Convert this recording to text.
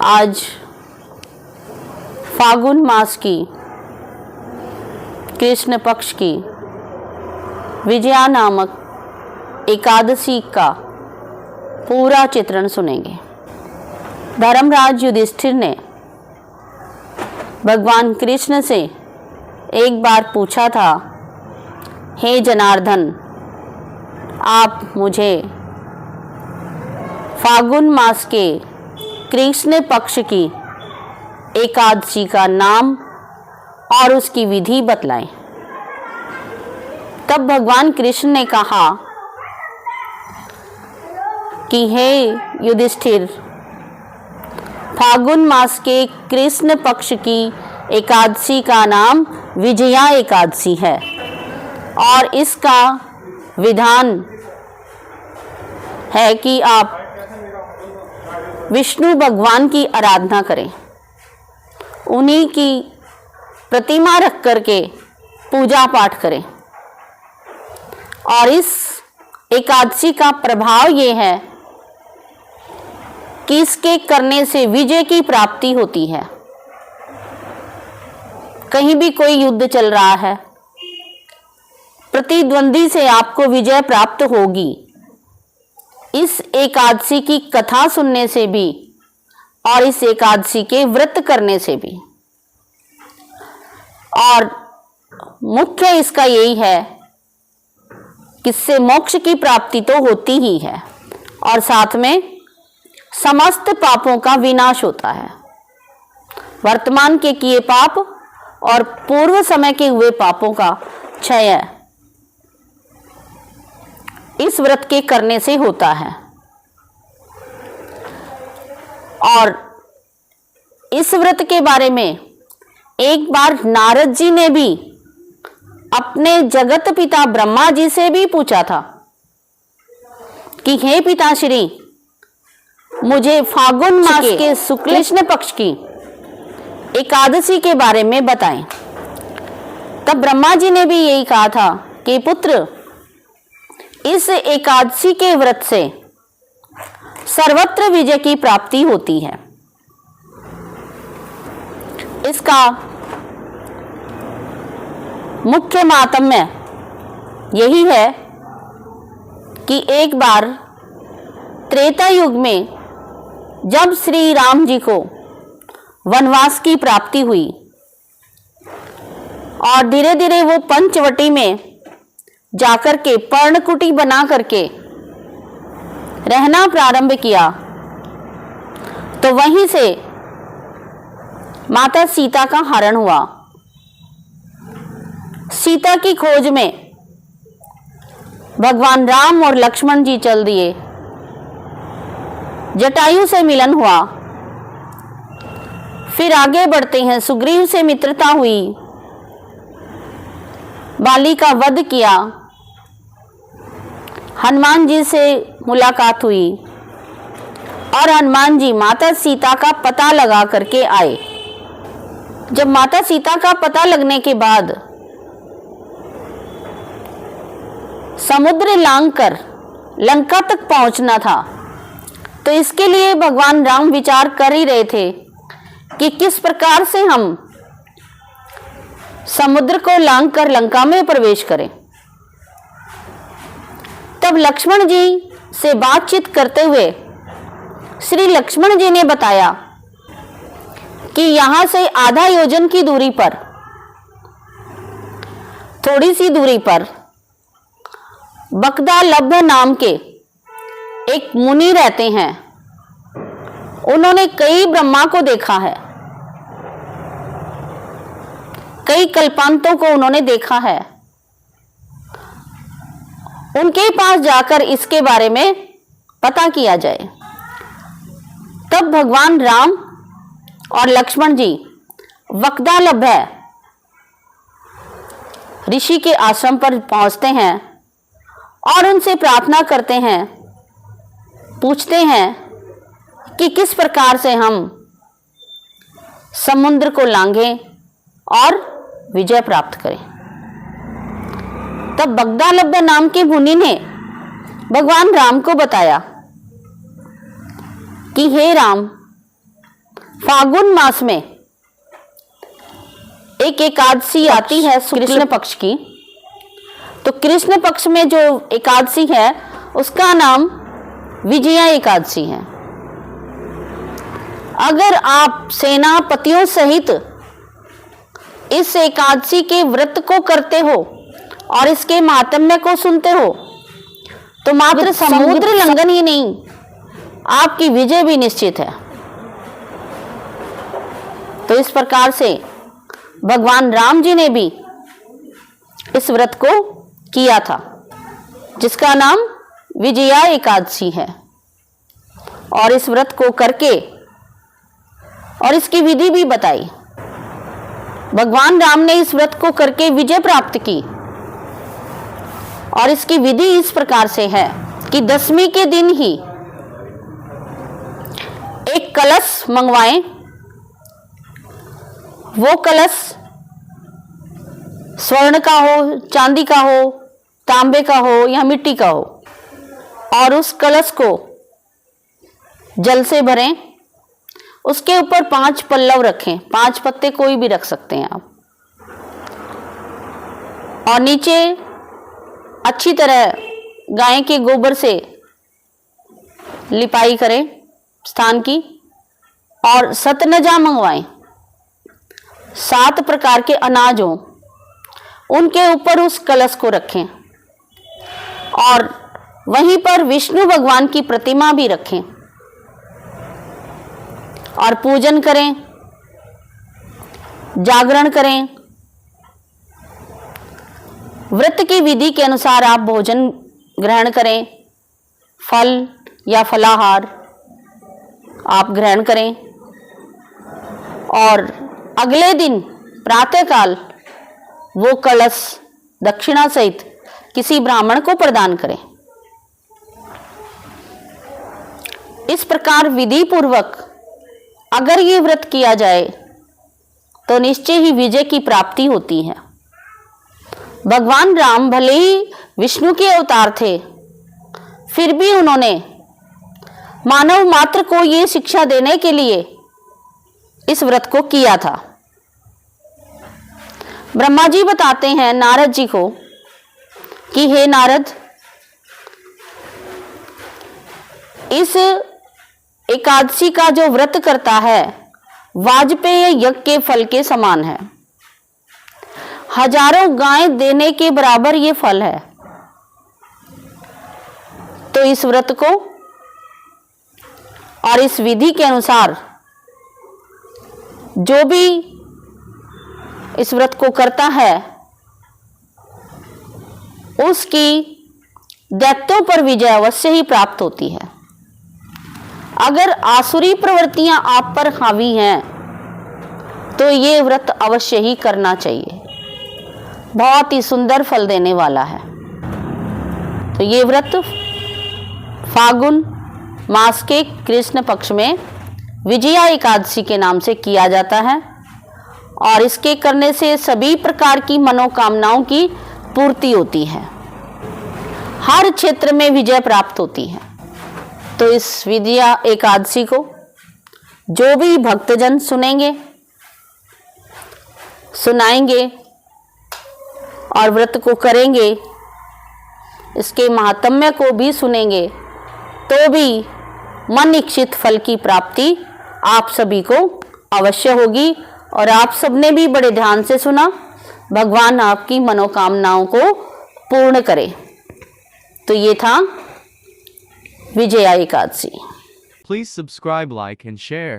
आज फागुन मास की कृष्ण पक्ष की विजया नामक एकादशी का पूरा चित्रण सुनेंगे। धर्मराज युधिष्ठिर ने भगवान कृष्ण से एक बार पूछा था, हे जनार्दन, आप मुझे फागुन मास के कृष्ण पक्ष की एकादशी का नाम और उसकी विधि बतलाएं। तब भगवान कृष्ण ने कहा कि हे युधिष्ठिर, फागुन मास के कृष्ण पक्ष की एकादशी का नाम विजया एकादशी है और इसका विधान है कि आप विष्णु भगवान की आराधना करें, उन्हीं की प्रतिमा रख करके पूजा पाठ करें। और इस एकादशी का प्रभाव ये है कि इसके करने से विजय की प्राप्ति होती है। कहीं भी कोई युद्ध चल रहा है, प्रतिद्वंदी से आपको विजय प्राप्त होगी। इस एकादशी की कथा सुनने से भी और इस एकादशी के व्रत करने से भी। और मुख्य इसका यही है कि इससे मोक्ष की प्राप्ति तो होती ही है और साथ में समस्त पापों का विनाश होता है। वर्तमान के किए पाप और पूर्व समय के हुए पापों का क्षय इस व्रत के करने से होता है। और इस व्रत के बारे में एक बार नारद जी ने भी अपने जगत पिता ब्रह्मा जी से भी पूछा था कि हे पिताश्री, मुझे फागुन मास के शुक्ल पक्ष की एकादशी के बारे में बताएं। तब ब्रह्मा जी ने भी यही कहा था कि पुत्र, इस एकादशी के व्रत से सर्वत्र विजय की प्राप्ति होती है। इसका मुख्य माहात्म्य यही है कि एक बार त्रेता युग में जब श्री राम जी को वनवास की प्राप्ति हुई और धीरे धीरे वो पंचवटी में जाकर के पर्णकुटी बना करके रहना प्रारंभ किया, तो वहीं से माता सीता का हरण हुआ। सीता की खोज में भगवान राम और लक्ष्मण जी चल दिए। जटायु से मिलन हुआ, फिर आगे बढ़ते हैं, सुग्रीव से मित्रता हुई, बाली का वध किया, हनुमान जी से मुलाकात हुई और हनुमान जी माता सीता का पता लगा करके आए। जब माता सीता का पता लगने के बाद समुद्र लांघकर लंका तक पहुंचना था, तो इसके लिए भगवान राम विचार कर ही रहे थे कि किस प्रकार से हम समुद्र को लांघकर लंका में प्रवेश करें। तब लक्ष्मण जी से बातचीत करते हुए श्री लक्ष्मण जी ने बताया कि यहां से आधा योजन की दूरी पर, थोड़ी सी दूरी पर बकदालभ नाम के एक मुनि रहते हैं। उन्होंने कई ब्रह्मा को देखा है, कई कल्पांतों को उन्होंने देखा है। उनके पास जाकर इसके बारे में पता किया जाए। तब भगवान राम और लक्ष्मण जी वकदालभ ऋषि के आश्रम पर पहुंचते हैं और उनसे प्रार्थना करते हैं, पूछते हैं कि किस प्रकार से हम समुद्र को लांघें और विजय प्राप्त करें। तब बगदालभ नाम के मुनि ने भगवान राम को बताया कि हे राम, फागुन मास में एक एकादशी आती है कृष्ण पक्ष की। तो कृष्ण पक्ष में जो एकादशी है उसका नाम विजया एकादशी है। अगर आप सेनापतियों सहित इस एकादशी के व्रत को करते हो और इसके माहात्म्य को सुनते हो तो मात्र समुद्र लंघन ही नहीं, आपकी विजय भी निश्चित है। तो इस प्रकार से भगवान राम जी ने भी इस व्रत को किया था, जिसका नाम विजया एकादशी है। और इस व्रत को करके और इसकी विधि भी बताई। भगवान राम ने इस व्रत को करके विजय प्राप्त की। और इसकी विधि इस प्रकार से है कि दशमी के दिन ही एक कलश मंगवाएं। वो कलश स्वर्ण का हो, चांदी का हो, तांबे का हो या मिट्टी का हो, और उस कलश को जल से भरें। उसके ऊपर 5 पल्लव रखें, 5 पत्ते कोई भी रख सकते हैं आप। और नीचे अच्छी तरह गाय के गोबर से लिपाई करें स्थान की। और सतनजा मंगवाएं। 7 प्रकार के अनाज हों, उनके ऊपर उस कलश को रखें। और वहीं पर विष्णु भगवान की प्रतिमा भी रखें और पूजन करें, जागरण करें। व्रत की विधि के अनुसार आप भोजन ग्रहण करें, फल या फलाहार आप ग्रहण करें। और अगले दिन प्रातःकाल वो कलश दक्षिणा सहित किसी ब्राह्मण को प्रदान करें। इस प्रकार विधि पूर्वक अगर ये व्रत किया जाए तो निश्चय ही विजय की प्राप्ति होती है। भगवान राम भले ही विष्णु के अवतार थे, फिर भी उन्होंने मानव मात्र को ये शिक्षा देने के लिए इस व्रत को किया था। ब्रह्मा जी बताते हैं नारद जी को कि हे नारद, इस एकादशी का जो व्रत करता है वाजपेय यज्ञ के फल के समान है। हजारों गाय देने के बराबर ये फल है। तो इस व्रत को और इस विधि के अनुसार जो भी इस व्रत को करता है उसकी दैत्यों पर विजय अवश्य ही प्राप्त होती है। अगर आसुरी प्रवृत्तियां आप पर हावी हैं तो ये व्रत अवश्य ही करना चाहिए, बहुत ही सुंदर फल देने वाला है। तो ये व्रत फागुन मास के कृष्ण पक्ष में विजया एकादशी के नाम से किया जाता है। और इसके करने से सभी प्रकार की मनोकामनाओं की पूर्ति होती है, हर क्षेत्र में विजय प्राप्त होती है। तो इस विजया एकादशी को जो भी भक्तजन सुनेंगे, सुनाएंगे और व्रत को करेंगे, इसके महात्म्य को भी सुनेंगे, तो भी मन इच्छित फल की प्राप्ति आप सभी को अवश्य होगी। और आप सबने भी बड़े ध्यान से सुना। भगवान आपकी मनोकामनाओं को पूर्ण करे। तो ये था Vijaya Ekadashi. Please subscribe, like and share.